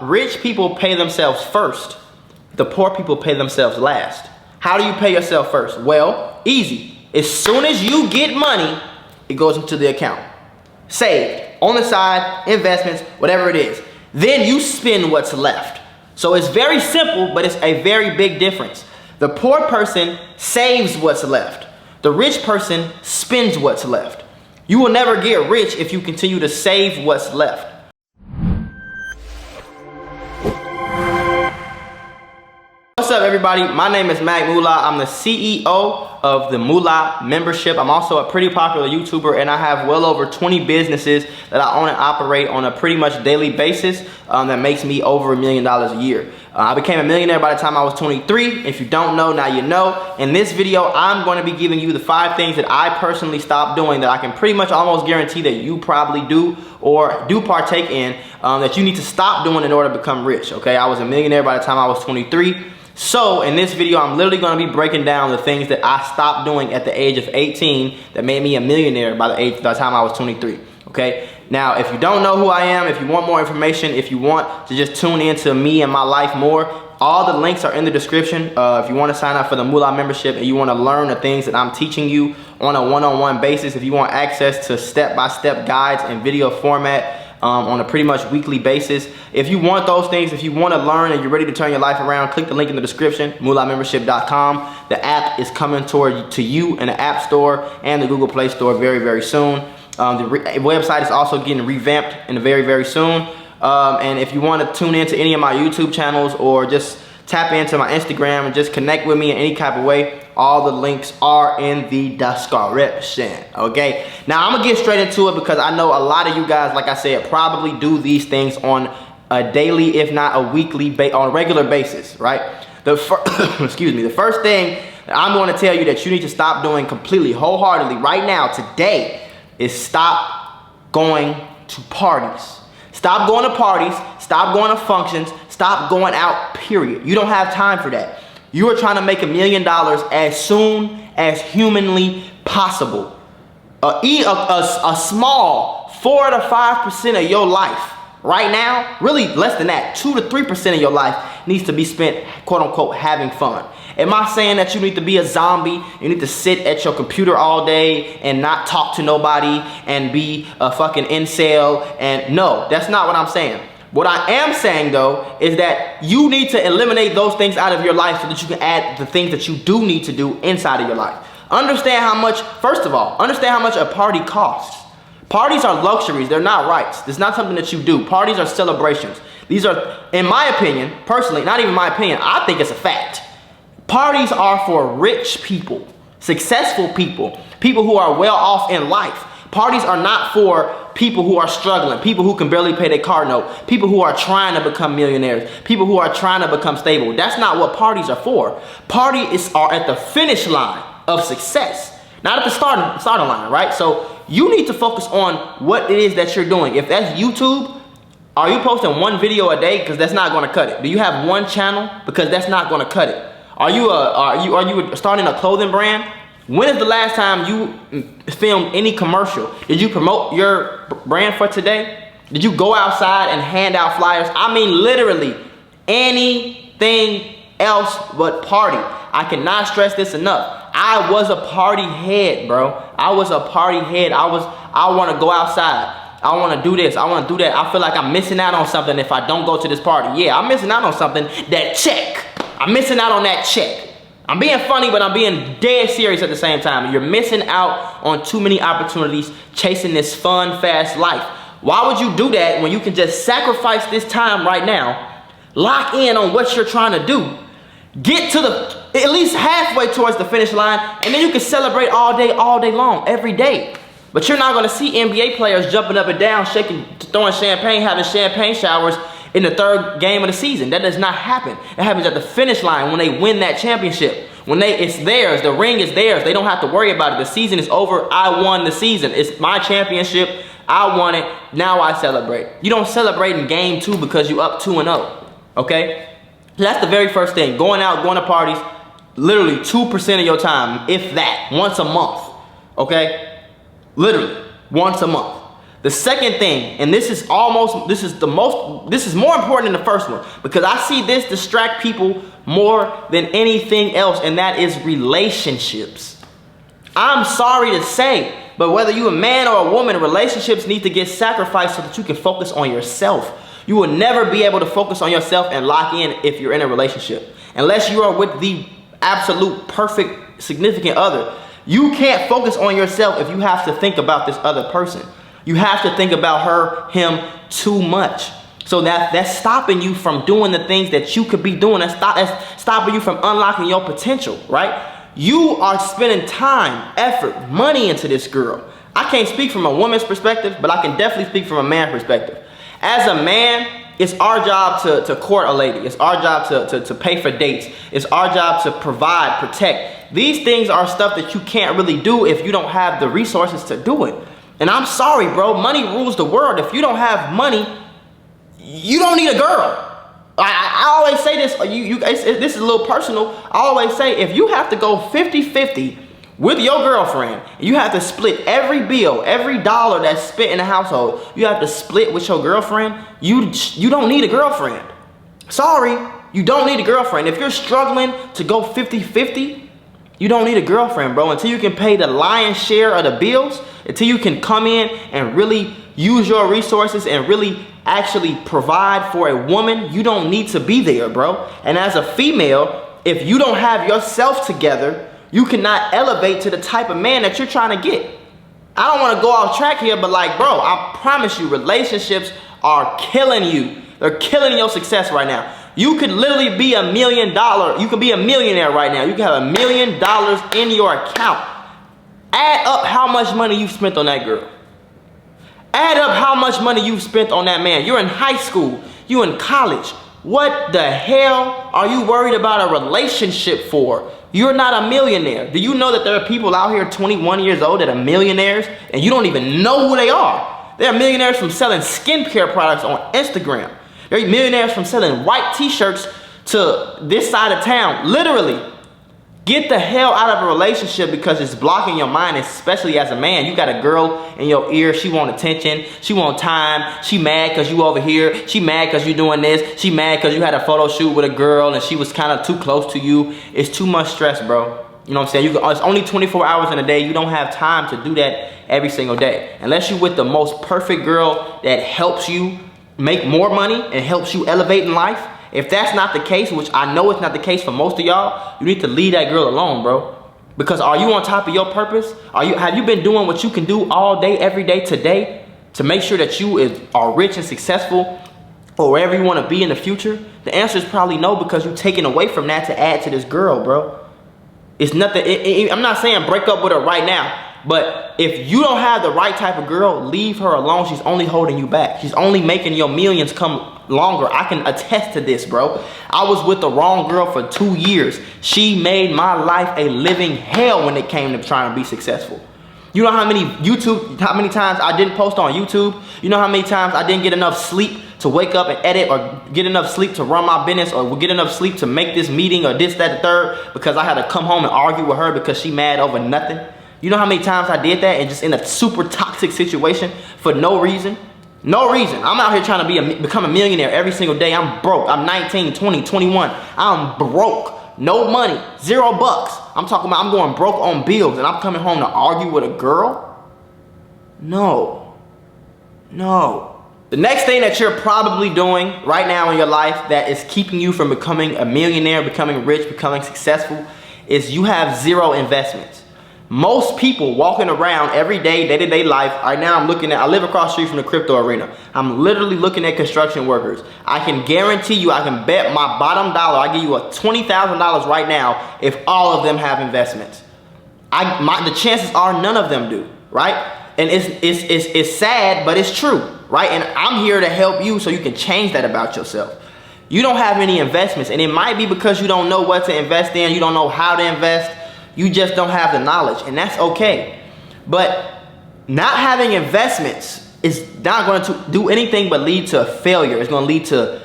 Rich people pay themselves first. The poor people pay themselves last. How do you pay yourself first? Well, easy. As soon as you get money, it goes into the account. Saved, on the side, investments, whatever it is. Then you spend what's left. So it's very simple, but it's a very big difference. The poor person saves what's left. The rich person spends what's left. You will never get rich if you continue to save what's left. What's up, everybody? My name is Mula. I'm the CEO of the Mula membership. I'm also a pretty popular YouTuber, and I have well over 20 businesses that I own and operate on a pretty much daily basis that makes me over $1 million a year. I became a millionaire by the time I was 23. If you don't know, now you know. In this video, I'm going to be giving you the 5 things that I personally stopped doing that I can pretty much almost guarantee that you probably do or do partake in that you need to stop doing in order to become rich, okay? I was a millionaire by the time I was 23. So in this video, I'm literally going to be breaking down the things that I stopped doing at the age of 18 that made me a millionaire by the time I was 23. Okay. Now, if you don't know who I am, if you want more information, if you want to just tune into me and my life more, all the links are in the description. If you want to sign up for the Mula membership and you want to learn the things that I'm teaching you on a one-on-one basis, if you want access to step-by-step guides in video format, on a pretty much weekly basis. If you want those things, if you want to learn and you're ready to turn your life around, click the link in the description, mulamembership.com. The app is coming to you in the App Store and the Google Play Store very, very soon. The website is also getting revamped in very, very soon. And if you want to tune into any of my YouTube channels or just tap into my Instagram and just connect with me in any type of way, all the links are in the description, okay? Now, I'm gonna get straight into it because I know a lot of you guys, like I said, probably do these things on a daily, if not a weekly, on a regular basis, right? Excuse me, the first thing that I'm gonna tell you that you need to stop doing completely, wholeheartedly, right now, today, is stop going to parties. Stop going to parties, stop going to functions, stop going out, period. You don't have time for that. You are trying to make $1 million as soon as humanly possible. A small 4 to 5% of your life right now, really less than that, 2 to 3% of your life needs to be spent, quote unquote, having fun. Am I saying that you need to be a zombie? You need to sit at your computer all day and not talk to nobody and be a fucking incel? And no, that's not what I'm saying. What I am saying, though, is that you need to eliminate those things out of your life so that you can add the things that you do need to do inside of your life. Understand how much, first of all, understand how much a party costs. Parties are luxuries. They're not rights. It's not something that you do. Parties are celebrations. These are, in my opinion, personally, not even my opinion, I think it's a fact. Parties are for rich people, successful people, people who are well off in life. Parties are not for people who are struggling, people who can barely pay their car note, people who are trying to become millionaires, people who are trying to become stable. That's not what parties are for. Parties are at the finish line of success, not at the starting line, right? So you need to focus on what it is that you're doing. If that's YouTube, are you posting one video a day? Because that's not going to cut it. Do you have one channel? Because that's not going to cut it. Are you starting a clothing brand? When is the last time you filmed any commercial? Did you promote your brand for today? Did you go outside and hand out flyers? I mean, literally anything else but party. I cannot stress this enough. I was a party head, bro. I was a party head. I want to go outside. I want to do this. I want to do that. I feel like I'm missing out on something if I don't go to this party. Yeah, I'm missing out on something. That check. I'm missing out on that check. I'm being funny, but I'm being dead serious at the same time. You're missing out on too many opportunities chasing this fun, fast life. Why would you do that when you can just sacrifice this time right now, lock in on what you're trying to do, get to at least halfway towards the finish line, and then you can celebrate all day long, every day. But you're not going to see NBA players jumping up and down, shaking, throwing champagne, having champagne showers in the 3rd game of the season. That does not happen. It happens at the finish line when they win that championship. When it's theirs, the ring is theirs. They don't have to worry about it. The season is over. I won the season. It's my championship. I won it. Now I celebrate. You don't celebrate in game 2 because you up 2-0. Okay? So that's the very first thing. Going out, going to parties, literally 2% of your time, if that, once a month. Okay? Literally, once a month. The second thing, and this is more important than the first one, because I see this distract people more than anything else, and that is relationships. I'm sorry to say, but whether you're a man or a woman, relationships need to get sacrificed so that you can focus on yourself. You will never be able to focus on yourself and lock in if you're in a relationship. Unless you are with the absolute perfect significant other. You can't focus on yourself if you have to think about this other person. You have to think about her, him too much. So that's stopping you from doing the things that you could be doing. That's stopping you from unlocking your potential, right? You are spending time, effort, money into this girl. I can't speak from a woman's perspective, but I can definitely speak from a man's perspective. As a man, it's our job to court a lady. It's our job to pay for dates. It's our job to provide, protect. These things are stuff that you can't really do if you don't have the resources to do it. And I'm sorry, bro, money rules the world. If you don't have money, you don't need a girl. I always say this, this is a little personal. I always say, if you have to go 50-50 with your girlfriend, you have to split every bill, every dollar that's spent in the household, you have to split with your girlfriend, you don't need a girlfriend. Sorry, you don't need a girlfriend. If you're struggling to go 50-50, you don't need a girlfriend, bro. Until you can pay the lion's share of the bills, until you can come in and really use your resources and really actually provide for a woman, you don't need to be there, bro. And as a female, if you don't have yourself together, you cannot elevate to the type of man that you're trying to get. I don't want to go off track here, but like, bro, I promise you, relationships are killing you. They're killing your success right now. You could literally be $1 million. You could be a millionaire right now. You could have $1 million in your account. Add up how much money you've spent on that girl. Add up how much money you've spent on that man. You're in high school. You're in college. What the hell are you worried about a relationship for? You're not a millionaire. Do you know that there are people out here 21 years old that are millionaires and you don't even know who they are? They're millionaires from selling skincare products on Instagram. They're millionaires from selling white t-shirts to this side of town. Literally. Get the hell out of a relationship because it's blocking your mind, especially as a man. You got a girl in your ear. She want attention. She want time. She mad because you over here. She mad because you doing this. She mad because you had a photo shoot with a girl and she was kind of too close to you. It's too much stress, bro. You know what I'm saying? It's only 24 hours in a day. You don't have time to do that every single day. Unless you're with the most perfect girl that helps you make more money and helps you elevate in life. If that's not the case, which I know it's not the case for most of y'all, you need to leave that girl alone, bro. Because are you on top of your purpose? Have you been doing what you can do all day, every day, today to make sure that you are rich and successful or wherever you want to be in the future? The answer is probably no, because you're taking away from that to add to this girl, bro. It's nothing. I'm not saying break up with her right now. But if you don't have the right type of girl, leave her alone. She's only holding you back. She's only making your millions come longer. I can attest to this, bro. I was with the wrong girl for 2 years. She made my life a living hell when it came to trying to be successful. You know how many times I didn't post on YouTube? You know how many times I didn't get enough sleep to wake up and edit, or get enough sleep to run my business, or get enough sleep to make this meeting, or this, that, the third, because I had to come home and argue with her because she mad over nothing? You know how many times I did that and just in a super toxic situation for no reason? No reason. I'm out here trying to become a millionaire every single day. I'm broke. I'm 19, 20, 21. I'm broke. No money. $0. I'm talking about I'm going broke on bills and I'm coming home to argue with a girl? No. No. The next thing that you're probably doing right now in your life that is keeping you from becoming a millionaire, becoming rich, becoming successful, is you have zero investments. Most people walking around every day, day-to-day life, right now I live across the street from the crypto arena. I'm literally looking at construction workers. I can guarantee you, I can bet my bottom dollar, I give you a $20,000 right now if all of them have investments. The chances are none of them do, right? And it's sad, but it's true, right? And I'm here to help you so you can change that about yourself. You don't have any investments, and it might be because you don't know what to invest in, you don't know how to invest. You just don't have the knowledge, and that's okay. But not having investments is not going to do anything but lead to failure. It's going to lead to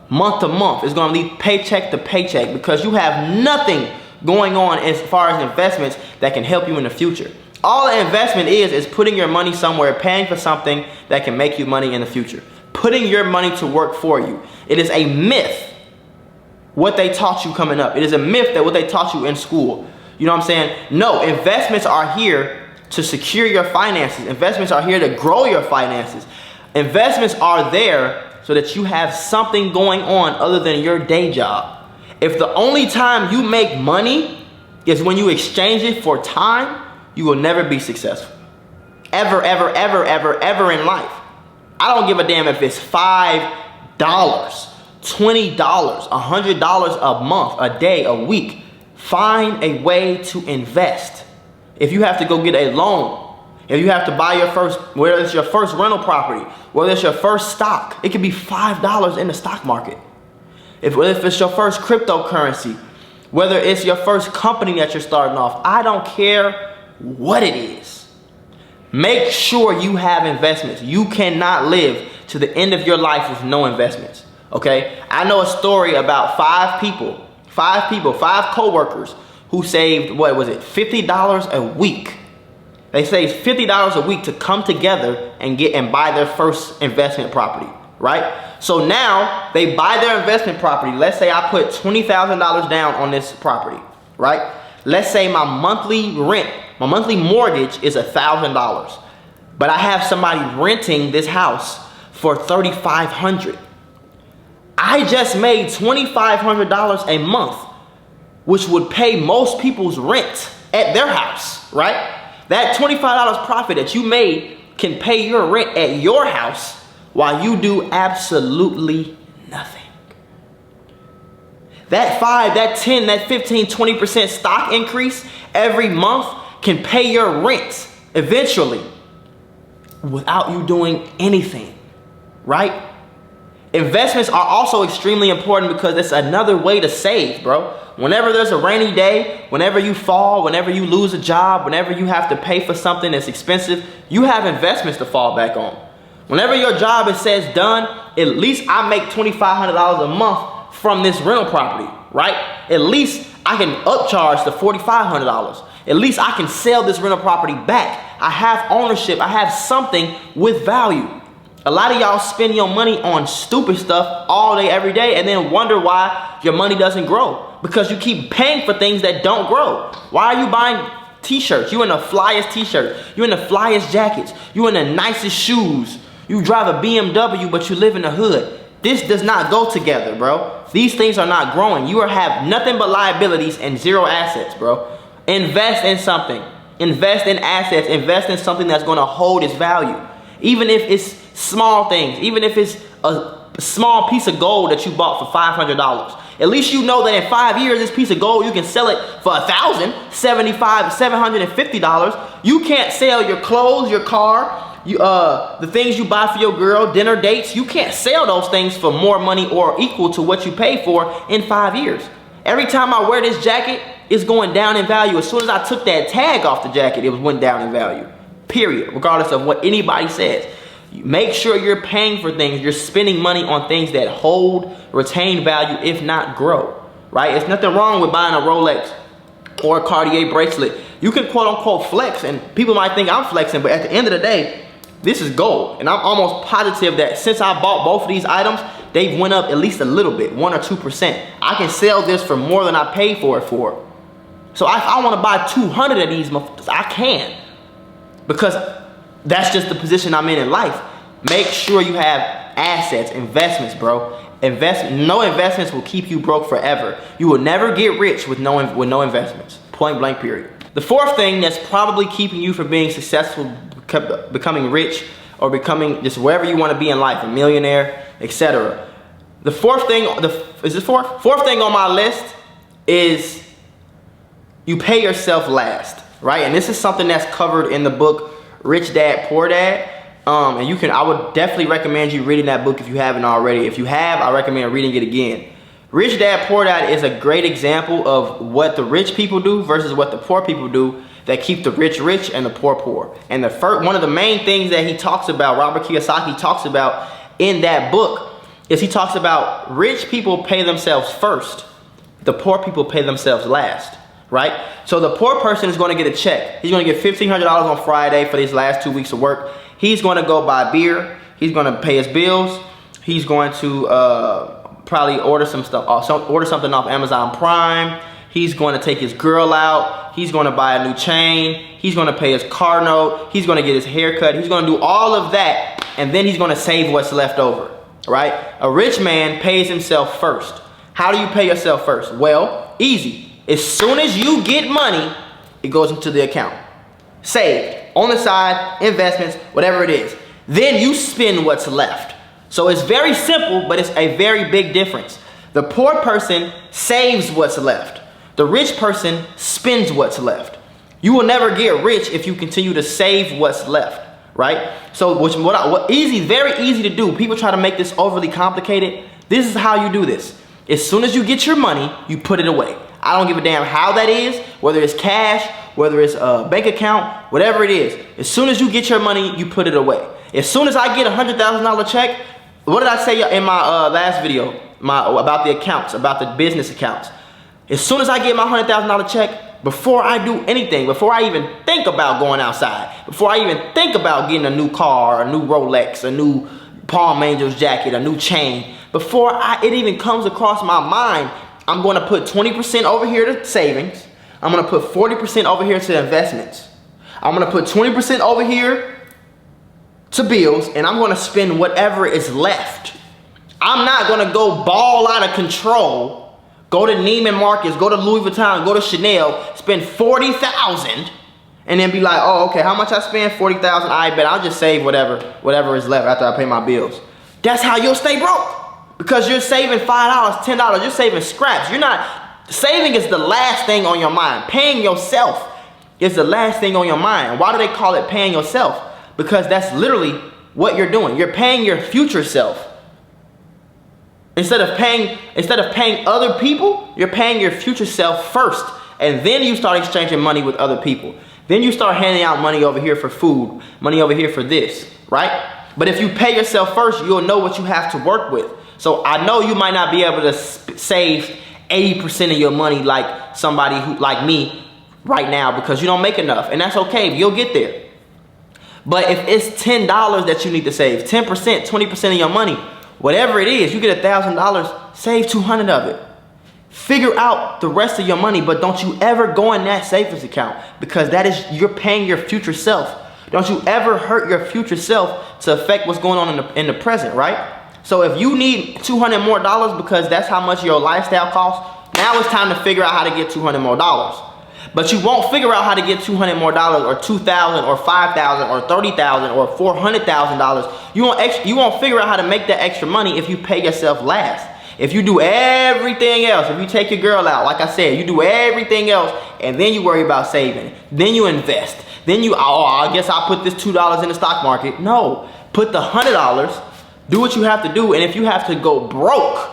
month to month. It's going to lead paycheck to paycheck because you have nothing going on as far as investments that can help you in the future. All an investment is putting your money somewhere, paying for something that can make you money in the future. Putting your money to work for you. It is a myth what they taught you coming up. It is a myth that what they taught you in school. You know what I'm saying? No, investments are here to secure your finances. Investments are here to grow your finances. Investments are there so that you have something going on other than your day job. If the only time you make money is when you exchange it for time, you will never be successful. Ever, ever, ever, ever, ever in life. I don't give a damn if it's $5, $20, $100 a month, a day, a week. Find a way to invest. If you have to go get a loan, if you have to buy your first, whether it's your first rental property, whether it's your first stock, it could be $5 in the stock market. If it's your first cryptocurrency, whether it's your first company that you're starting off, I don't care what it is. Make sure you have investments. You cannot live to the end of your life with no investments. Okay? I know a story about five co-workers who saved, what was it, $50 a week. They saved $50 a week to come together and buy their first investment property, right? So now they buy their investment property. Let's say I put $20,000 down on this property, right? Let's say my monthly rent, my monthly mortgage is $1,000, but I have somebody renting this house for $3,500. I just made $2,500 a month, which would pay most people's rent at their house, right? That $25 profit that you made can pay your rent at your house while you do absolutely nothing. That 5, that 10, that 15, 20% stock increase every month can pay your rent eventually without you doing anything, right? Investments are also extremely important because it's another way to save, bro. Whenever there's a rainy day, whenever you fall, whenever you lose a job, whenever you have to pay for something that's expensive, you have investments to fall back on. Whenever your job is says done, at least I make $2,500 a month from this rental property, right? At least I can upcharge the $4,500. At least I can sell this rental property back. I have ownership. I have something with value. A lot of y'all spend your money on stupid stuff all day, every day, and then wonder why your money doesn't grow. Because you keep paying for things that don't grow. Why are you buying t-shirts? You in the flyest t-shirts. You in the flyest jackets. You in the nicest shoes. You drive a BMW, but you live in the hood. This does not go together, bro. These things are not growing. You have nothing but liabilities and zero assets, bro. Invest in something. Invest in assets. Invest in something that's going to hold its value. Even if it's small things. Even if it's a small piece of gold that you bought for $500. At least you know that in 5 years, this piece of gold, you can sell it for $750. You can't sell your clothes, your car, the things you buy for your girl, dinner dates. You can't sell those things for more money or equal to what you pay for in 5 years. Every time I wear this jacket, it's going down in value. As soon as I took that tag off the jacket, it went down in value. Period. Regardless of what anybody says. Make sure you're paying for things. You're spending money on things that hold, retain value, if not grow. Right? It's nothing wrong with buying a Rolex or a Cartier bracelet. You can quote unquote flex, and people might think I'm flexing, but at the end of the day, this is gold. And I'm almost positive that since I bought both of these items, they've went up at least a little bit, 1 or 2%. I can sell this for more than I paid for it for. So if I want to buy 200 of these, I can. Because that's just the position I'm in life. Make sure you have assets, investments, bro. No investments will keep you broke forever. You will never get rich with no investments. Point blank, period. The fourth thing that's probably keeping you from being successful, becoming rich, or becoming just wherever you want to be in life, a millionaire, etc. The fourth thing, Fourth thing on my list is you pay yourself last, right? And this is something that's covered in the book Rich Dad, Poor Dad. And I would definitely recommend you reading that book if you haven't already. If you have, I recommend reading it again. Rich Dad, Poor Dad is a great example of what the rich people do versus what the poor people do that keep the rich rich and the poor poor. And one of the main things that he talks about, Robert Kiyosaki talks about in that book, is he talks about rich people pay themselves first, the poor people pay themselves last, right? So the poor person is going to get a check. He's going to get $1,500 on Friday for these last 2 weeks of work. He's going to go buy beer. He's going to pay his bills. He's going to probably order some stuff, order something off Amazon Prime. He's going to take his girl out. He's going to buy a new chain. He's going to pay his car note. He's going to get his hair cut. He's going to do all of that, and then he's going to save what's left over, right? A rich man pays himself first. How do you pay yourself first? Well, easy. As soon as you get money, it goes into the account. Saved, on the side, investments, whatever it is. Then you spend what's left. So it's very simple, but it's a very big difference. The poor person saves what's left. The rich person spends what's left. You will never get rich if you continue to save what's left, right? So very easy to do. People try to make this overly complicated. This is how you do this. As soon as you get your money, you put it away. I don't give a damn how that is, whether it's cash, whether it's a bank account, whatever it is. As soon as you get your money, you put it away. As soon as I get a $100,000 check, what did I say in my last video about the accounts, about the business accounts? As soon as I get my $100,000 check, before I do anything, before I even think about going outside, before I even think about getting a new car, a new Rolex, a new Palm Angels jacket, a new chain, before it even comes across my mind, I'm going to put 20% over here to savings. I'm going to put 40% over here to investments. I'm going to put 20% over here to bills, and I'm going to spend whatever is left. I'm not going to go ball out of control. Go to Neiman Marcus, go to Louis Vuitton, go to Chanel, spend $40,000, and then be like, oh, okay, how much I spend? $40,000. I bet I'll just save whatever is left after I pay my bills. That's how you'll stay broke, because you're saving $5, $10. You're saving scraps. Saving is the last thing on your mind. Paying yourself is the last thing on your mind. Why do they call it paying yourself? Because that's literally what you're doing. You're paying your future self. Instead of paying other people, you're paying your future self first. And then you start exchanging money with other people. Then you start handing out money over here for food, money over here for this, right? But if you pay yourself first, you'll know what you have to work with. So I know you might not be able to save 80% of your money like somebody like me right now, because you don't make enough. And that's okay, you'll get there. But if it's $10 that you need to save, 10%, 20% of your money, whatever it is, you get $1,000, save 200 of it. Figure out the rest of your money, but don't you ever go in that savings account, because you're paying your future self. Don't you ever hurt your future self to affect what's going on in the present, right? So if you need $200 more because that's how much your lifestyle costs, now it's time to figure out how to get $200 more. But you won't figure out how to get $200 more, or $2,000, or $5,000, or $30,000, or $400,000. You won't figure out how to make that extra money if you pay yourself last. If you do everything else, if you take your girl out, like I said, you do everything else, and then you worry about saving, then you invest, then I guess I'll put this $2 in the stock market. No, put the $100, do what you have to do, and if you have to go broke,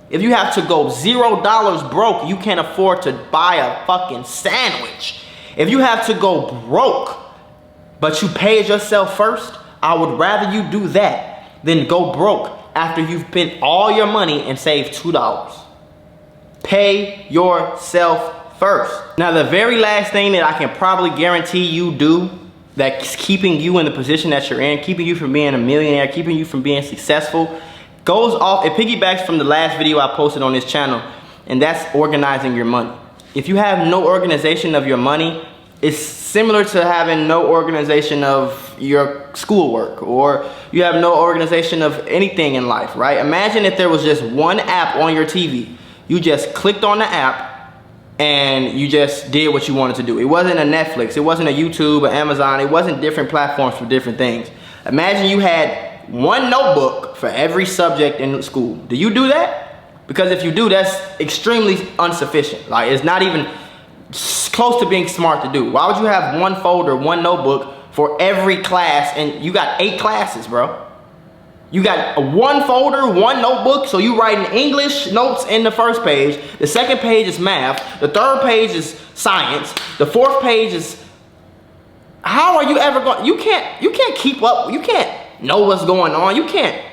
if you have to go $0 broke, you can't afford to buy a fucking sandwich. If you have to go broke, but you paid yourself first, I would rather you do that than go broke after you've spent all your money and saved $2. Pay yourself first. Now, the very last thing that I can probably guarantee you do that's keeping you in the position that you're in, keeping you from being a millionaire, keeping you from being successful, it piggybacks from the last video I posted on this channel, and that's organizing your money. If you have no organization of your money, it's similar to having no organization of your schoolwork, or you have no organization of anything in life, right? Imagine if there was just one app on your TV. You just clicked on the app and you just did what you wanted to do. It wasn't a Netflix, it wasn't a YouTube or Amazon, it wasn't different platforms for different things. Imagine you had one notebook for every subject in school. Do you do that? Because if you do, that's extremely insufficient. Like, it's not even close to being smart to do. Why would you have one folder, one notebook for every class, and you got 8 classes, bro? You got one folder, one notebook, so you writing English notes in the first page, the second page is math, the third page is science, the fourth page is, how are you ever going, you can't keep up, you can't know what's going on, you can't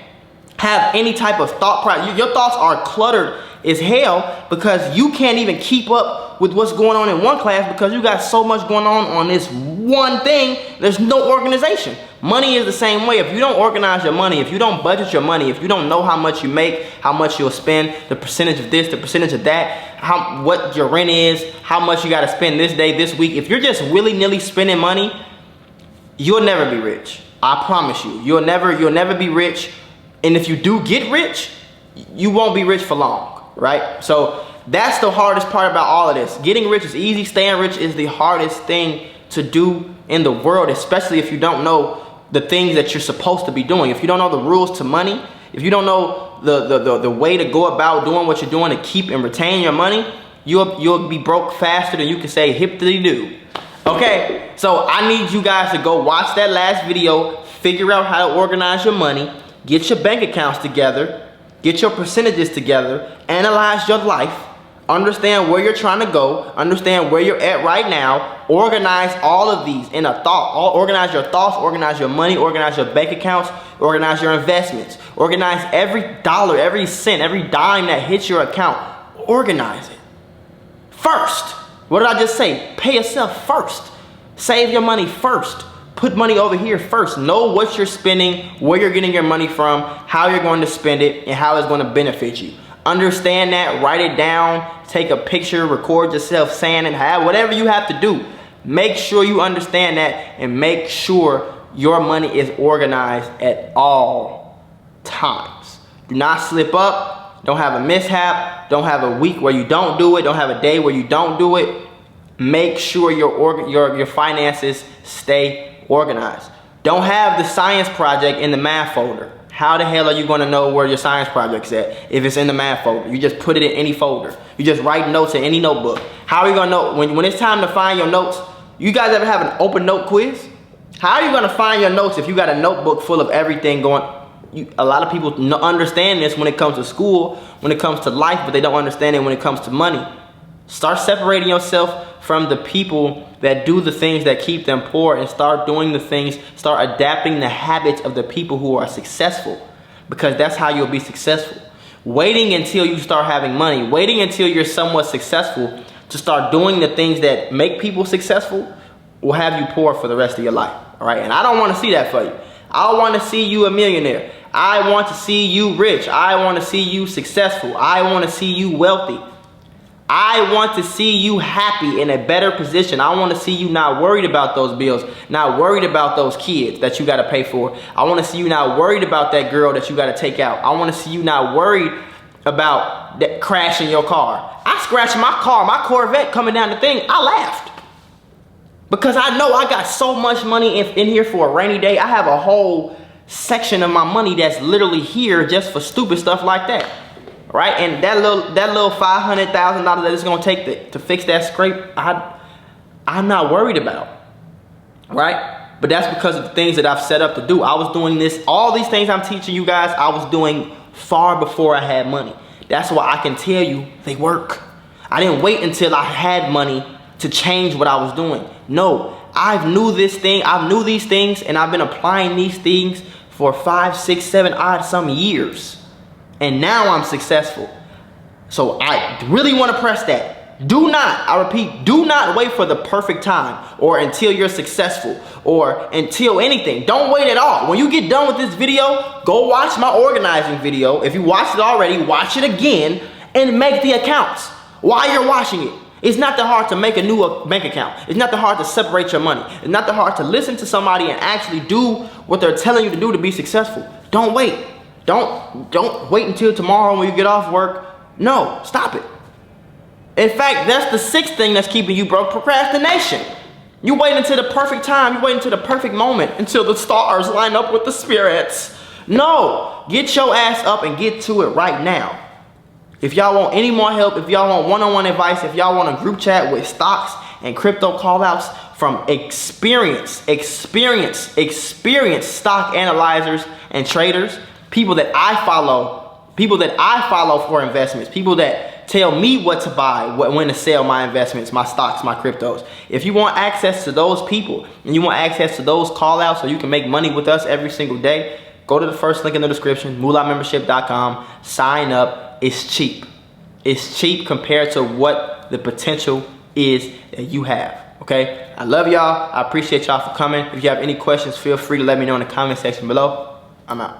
have any type of thought process. Your thoughts are cluttered as hell because you can't even keep up up with what's going on in one class because you got so much going on this one thing. There's no organization. Money is the same way. If you don't organize your money, if you don't budget your money, if you don't know how much you make, how much you'll spend, the percentage of this, the percentage of that, what your rent is, how much you got to spend this day, this week, if you're just willy-nilly spending money, you'll never be rich. I promise you. You'll never be rich. And if you do get rich, you won't be rich for long, right? So that's the hardest part about all of this. Getting rich is easy. Staying rich is the hardest thing to do in the world, especially if you don't know the things that you're supposed to be doing. If you don't know the rules to money, if you don't know the way to go about doing what you're doing to keep and retain your money, you'll be broke faster than you can say hip-de-doo. Okay, so I need you guys to go watch that last video, figure out how to organize your money, get your bank accounts together, get your percentages together, analyze your life, understand where you're trying to go, understand where you're at right now, organize all of these in a thought. Organize your thoughts, organize your money, organize your bank accounts, organize your investments, organize every dollar, every cent, every dime that hits your account. Organize it. First, what did I just say? Pay yourself first. Save your money first. Put money over here first. Know what you're spending, where you're getting your money from, how you're going to spend it, and how it's going to benefit you. Understand that, write it down, take a picture, record yourself saying it, whatever you have to do. Make sure you understand that and make sure your money is organized at all times. Do not slip up. Don't have a mishap. Don't have a week where you don't do it. Don't have a day where you don't do it. Make sure your finances stay organized. Don't have the science project in the math folder. How the hell are you going to know where your science project's at if it's in the math folder? You just put it in any folder. You just write notes in any notebook. How are you going to know when it's time to find your notes? You guys ever have an open note quiz? How are you going to find your notes if you got a notebook full of everything going? A lot of people understand this when it comes to school, when it comes to life, but they don't understand it when it comes to money. Start separating yourself from the people that do the things that keep them poor and start doing the things, start adapting the habits of the people who are successful, because that's how you'll be successful. Waiting until you start having money, waiting until you're somewhat successful to start doing the things that make people successful will have you poor for the rest of your life, all right? And I don't want to see that for you. I want to see you a millionaire. I want to see you rich. I want to see you successful. I want to see you wealthy. I want to see you happy in a better position. I want to see you not worried about those bills, not worried about those kids that you got to pay for. I want to see you not worried about that girl that you got to take out. I want to see you not worried about that crashing your car. I scratched my car, my Corvette coming down the thing. I laughed because I know I got so much money in here for a rainy day. I have a whole section of my money that's literally here just for stupid stuff like that. Right? And that little $500,000 that it's gonna take to fix that scrape, I'm not worried about. Right? But that's because of the things that I've set up to do. I was doing this, all these things I'm teaching you guys, I was doing far before I had money. That's why I can tell you they work. I didn't wait until I had money to change what I was doing. No, I knew these things, and I've been applying these things for 5, 6, 7 odd some years. And now I'm successful. So I really want to press that. Do not, I repeat, do not wait for the perfect time or until you're successful or until anything. Don't wait at all. When you get done with this video, go watch my organizing video. If you watched it already, watch it again and make the accounts while you're watching it. It's not that hard to make a new bank account. It's not that hard to separate your money. It's not that hard to listen to somebody and actually do what they're telling you to do to be successful. Don't wait. Don't wait until tomorrow when you get off work. No, stop it. In fact, that's the 6th thing that's keeping you broke: procrastination. You wait until the perfect time. You wait until the perfect moment, until the stars line up with the spirits. No, get your ass up and get to it right now. If y'all want any more help, if y'all want one-on-one advice, if y'all want a group chat with stocks and crypto callouts from experienced stock analyzers and traders, people that I follow for investments, people that tell me what to buy, when to sell my investments, my stocks, my cryptos. If you want access to those people and you want access to those call outs so you can make money with us every single day, go to the first link in the description, mulamembership.com, sign up. It's cheap. It's cheap compared to what what the potential is that you have. Okay, I love y'all. I appreciate y'all for coming. If you have any questions, feel free to let me know in the comment section below. I'm out.